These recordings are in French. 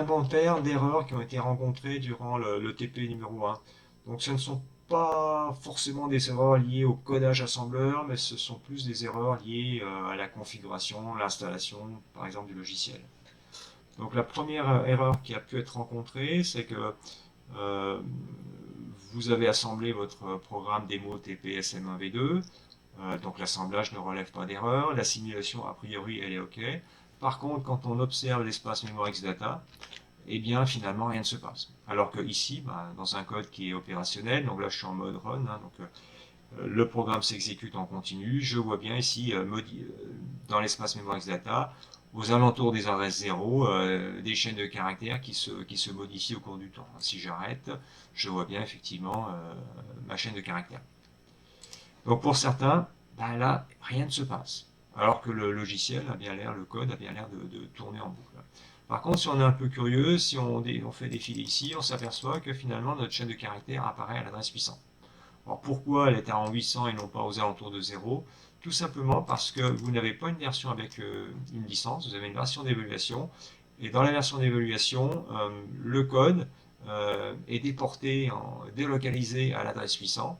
l'inventaire d'erreurs qui ont été rencontrées durant le TP numéro 1. Donc ce ne sont pas forcément des erreurs liées au codage assembleur, mais ce sont plus des erreurs liées à la configuration, l'installation, par exemple, du logiciel. Donc la première erreur qui a pu être rencontrée, c'est que euh, vous avez assemblé votre programme démo TP-SM1V2, donc l'assemblage ne relève pas d'erreur, la simulation a priori elle est OK. Par contre, quand on observe l'espace mémoire X-Data, eh bien finalement rien ne se passe. Alors que ici, bah, dans un code qui est opérationnel, donc là je suis en mode run, hein, donc le programme s'exécute en continu, je vois bien ici dans l'espace mémoire X-Data, aux alentours des adresses 0, des chaînes de caractères qui se modifient au cours du temps. Si j'arrête, je vois bien effectivement ma chaîne de caractères. Donc pour certains, bah là, rien ne se passe. Alors que le logiciel a bien l'air, le code a bien l'air de tourner en boucle. Par contre, si on est un peu curieux, si on fait défiler ici, on s'aperçoit que finalement notre chaîne de caractères apparaît à l'adresse 800. Alors pourquoi elle est en 800 et non pas aux alentours de 0? Tout simplement parce que vous n'avez pas une version avec une licence, vous avez une version d'évaluation. Et dans la version d'évaluation, le code est déporté, délocalisé à l'adresse 800.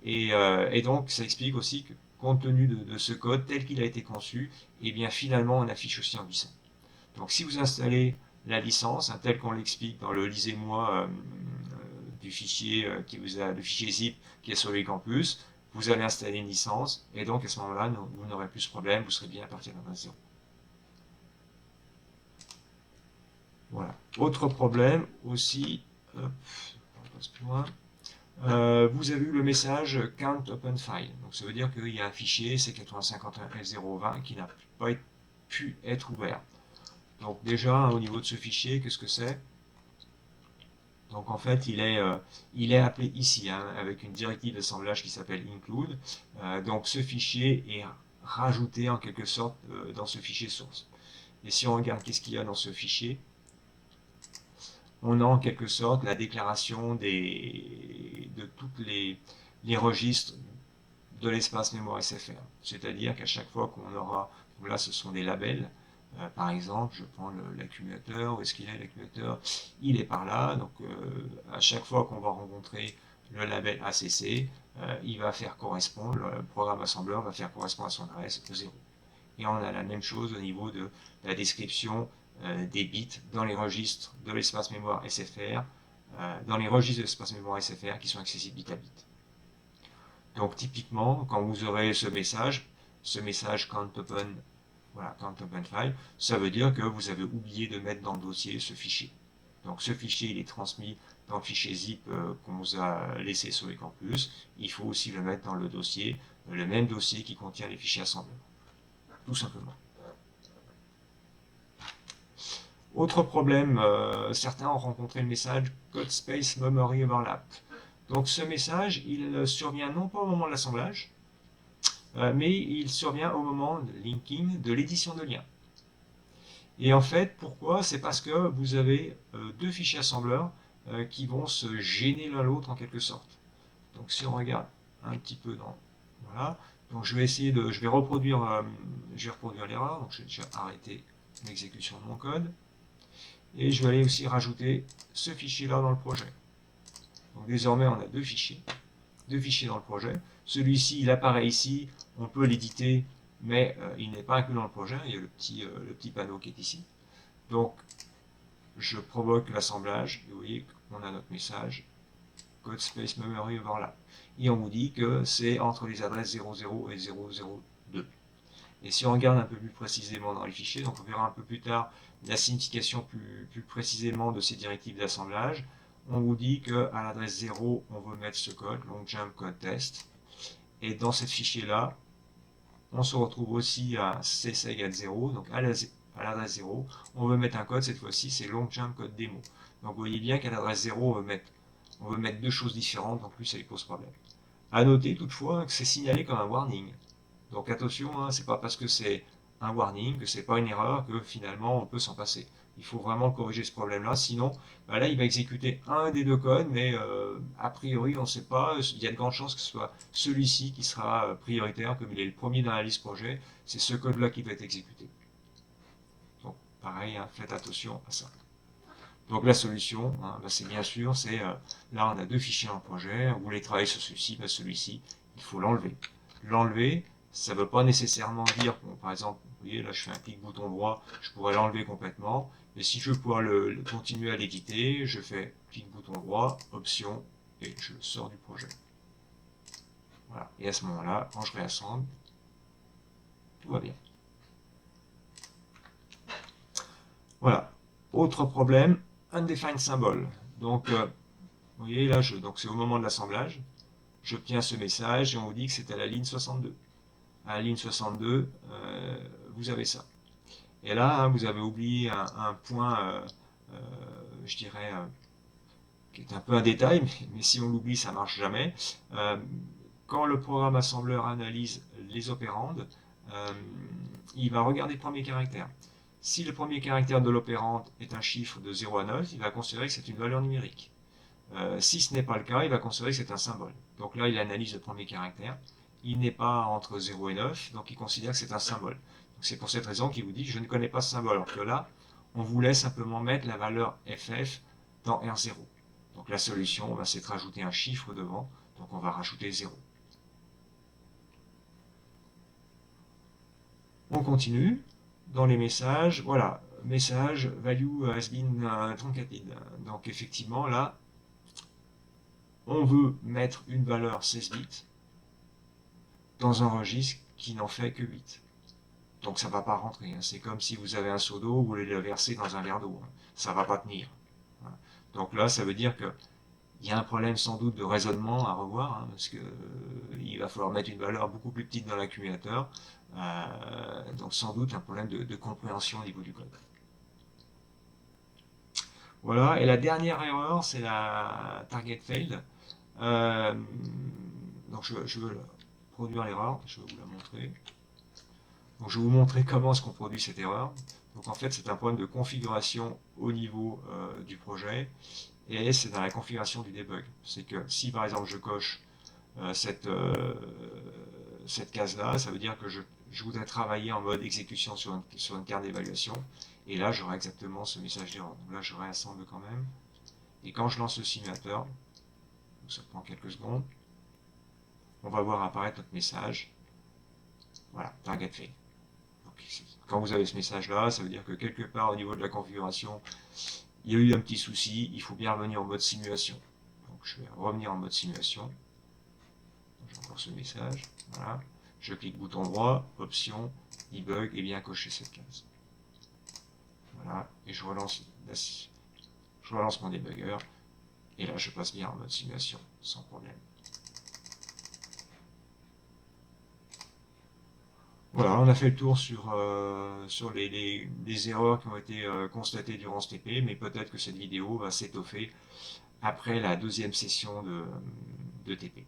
Et donc, ça explique aussi que, compte tenu de ce code tel qu'il a été conçu, et bien finalement, on affiche aussi en 800. Donc, si vous installez la licence, hein, tel qu'on l'explique dans le lisez-moi du fichier le fichier zip qui est sur le campus, vous allez installer une licence, et donc à ce moment-là, vous n'aurez plus ce problème, vous serez bien à partir d'un 0. Voilà. Autre problème aussi, on passe plus loin. Vous avez eu le message Can't Open File. Donc ça veut dire qu'il y a un fichier C8051F020 qui n'a pas pu être ouvert. Donc déjà, au niveau de ce fichier, qu'est-ce que c'est? Donc en fait, il est appelé ici, hein, avec une directive d'assemblage qui s'appelle include. Donc ce fichier est rajouté en quelque sorte dans ce fichier source. Et si on regarde qu'est-ce qu'il y a dans ce fichier, on a en quelque sorte la déclaration de tous les registres de l'espace mémoire SFR. C'est-à-dire qu'à chaque fois qu'on aura, là ce sont des labels, par exemple, je prends l'accumulateur, où est-ce qu'il est l'accumulateur? Il est par là, donc à chaque fois qu'on va rencontrer le label ACC, il va faire correspondre, le programme assembleur va faire correspondre à son adresse 0. Et on a la même chose au niveau de la description des bits dans les registres de l'espace mémoire SFR, dans les registres de l'espace mémoire SFR qui sont accessibles bit à bit. Donc typiquement, quand vous aurez ce message can't open, voilà, can't open file, ça veut dire que vous avez oublié de mettre dans le dossier ce fichier. Donc ce fichier, il est transmis dans le fichier zip qu'on vous a laissé sur les campus. Il faut aussi le mettre dans le dossier, le même dossier qui contient les fichiers assembleurs. Tout simplement. Autre problème, certains ont rencontré le message Code Space Memory Overlap. Donc ce message, il survient non pas au moment de l'assemblage, mais il survient au moment de linking, de l'édition de liens. Et en fait, pourquoi? C'est parce que vous avez deux fichiers assembleurs qui vont se gêner l'un l'autre en quelque sorte. Donc si on regarde un petit peu dans... Voilà. Donc je vais essayer de... Je vais reproduire l'erreur. Donc je vais déjà arrêter l'exécution de mon code. Et je vais aller aussi rajouter ce fichier-là dans le projet. Donc désormais, on a deux fichiers dans le projet. Celui-ci, il apparaît ici, on peut l'éditer, mais il n'est pas inclus dans le projet. Il y a le petit panneau qui est ici. Donc, je provoque l'assemblage, et vous voyez qu'on a notre message Code Space Memory Overlap. Et on vous dit que c'est entre les adresses 00 et 002. Et si on regarde un peu plus précisément dans les fichiers, donc on verra un peu plus tard la signification plus précisément de ces directives d'assemblage, on vous dit qu'à l'adresse 0, on veut mettre ce code, long jump code test. Et dans ce fichier-là, on se retrouve aussi à cse égale 0, donc à l'adresse 0, on veut mettre un code, cette fois-ci c'est long jump code démo. Donc vous voyez bien qu'à l'adresse 0, on veut mettre deux choses différentes, donc plus ça lui pose problème. A noter toutefois que c'est signalé comme un warning. Donc attention, hein, c'est pas parce que c'est un warning, que c'est pas une erreur, que finalement on peut s'en passer. Il faut vraiment corriger ce problème-là, sinon bah là il va exécuter un des deux codes, mais a priori on ne sait pas, il y a de grandes chances que ce soit celui-ci qui sera prioritaire, comme il est le premier dans la liste projet, c'est ce code-là qui va être exécuté. Donc pareil, hein, faites attention à ça. Donc la solution, hein, c'est bien sûr, là on a deux fichiers en projet, vous voulez travailler sur celui-ci, celui-ci, il faut l'enlever. L'enlever, ça ne veut pas nécessairement dire, bon, par exemple, vous voyez, là je fais un clic bouton droit, je pourrais l'enlever complètement, mais si je veux pouvoir continuer à l'éditer, je fais clic bouton droit, option, et je le sors du projet. Voilà. Et à ce moment-là, quand je réassemble, tout va bien. Voilà. Autre problème, undefined symbol. Donc, vous voyez là, donc c'est au moment de l'assemblage, j'obtiens ce message et on vous dit que c'est à la ligne 62. À la ligne 62, vous avez ça. Et là, hein, vous avez oublié un point, je dirais, qui est un peu un détail, mais si on l'oublie, ça marche jamais. Quand le programme assembleur analyse les opérandes, il va regarder le premier caractère. Si le premier caractère de l'opérande est un chiffre de 0 à 9, il va considérer que c'est une valeur numérique. Si ce n'est pas le cas, il va considérer que c'est un symbole. Donc là, il analyse le premier caractère. Il n'est pas entre 0 et 9, donc il considère que c'est un symbole. C'est pour cette raison qu'il vous dit « je ne connais pas ce symbole ». Alors que là, on voulait simplement mettre la valeur FF dans R0. Donc la solution, c'est de rajouter un chiffre devant, donc on va rajouter 0. On continue dans les messages, voilà, message value has been truncated. Donc effectivement là, on veut mettre une valeur 16 bits dans un registre qui n'en fait que 8. Donc ça ne va pas rentrer. C'est comme si vous avez un seau d'eau, vous voulez le verser dans un verre d'eau. Ça ne va pas tenir. Donc là, ça veut dire que il y a un problème sans doute de raisonnement à revoir, parce que il va falloir mettre une valeur beaucoup plus petite dans l'accumulateur. Donc sans doute un problème de compréhension au niveau du code. Voilà, et la dernière erreur, c'est la target failed. Donc je veux produire l'erreur, je vais vous la montrer. Donc je vais vous montrer comment est-ce qu'on produit cette erreur. Donc en fait, c'est un problème de configuration au niveau du projet, et c'est dans la configuration du debug. C'est que si par exemple je coche cette case-là, ça veut dire que je voudrais travailler en mode exécution sur une carte d'évaluation, et là j'aurai exactement ce message d'erreur. Donc là je réassemble quand même, et quand je lance le simulateur, ça prend quelques secondes, on va voir apparaître notre message. Voilà, target fail. Quand vous avez ce message-là, ça veut dire que quelque part au niveau de la configuration, il y a eu un petit souci, il faut bien revenir en mode simulation. Donc je vais revenir en mode simulation. J'ai encore ce message. Voilà. Je clique bouton droit, option, debug, et bien cocher cette case. Voilà. Et je relance mon debugger. Et là, je passe bien en mode simulation, sans problème. Voilà, on a fait le tour sur les erreurs qui ont été constatées durant ce TP, mais peut-être que cette vidéo va s'étoffer après la deuxième session de TP.